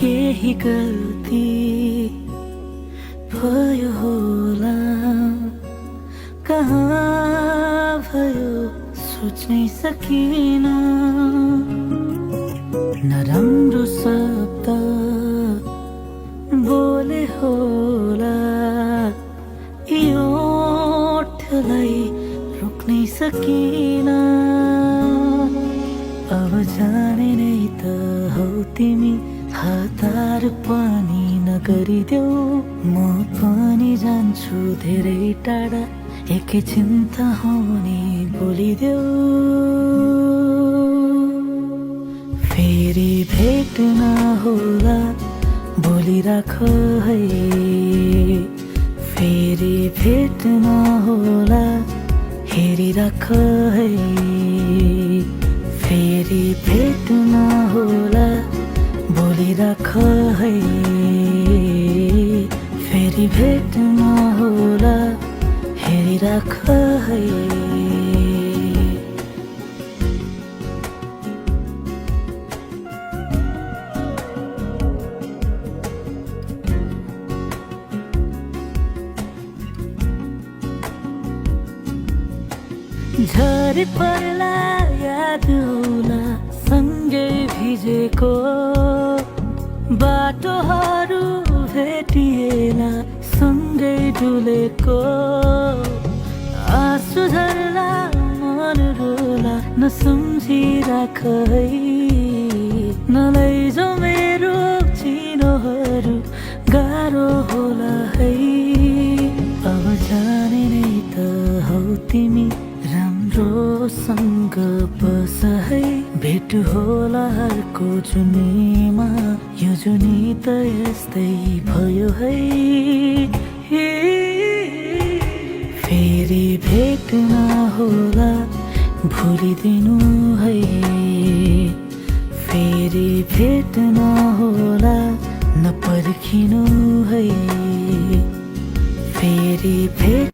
केही गल्ती भयो होला, कहाँ भयो सोच्नै सकिन। नराम्रो शब्द बोले होला, यो ओठलाई रोक्नै सकिन। अब जाने नै त हौ तिमी, हतार पनि नगरिदेऊ। म पनि जान्छु धेरै टाढा, एकैछिन त हुने बोलिदेऊ। फेरि भेट नहोला बोलिराख है, फेरि भेट नहोला हेरिराख है, फेरि भेट नहोला बोलिराख है, फेरि भेट नहोला हेरिराख है। झरी पर्ला याद होला सँगै भिजेको, बाटोहरू भेटिएला सँगै डुलेको। आँसु झर्ला मन रोला नसम्झिराख है, नलैजौ मेरो चिनोहरू गाह्रो होला है। अब जाने नै त हौ तिमी, राम्रोसँग बस है। भेट होला अर्को जुनीमा, यो जुनी त यस्तै भयो है। फेरि भेट नहोला भुलिदिनु है, फेरि भेट नहोला नपर्खिनु है, फेरि भेट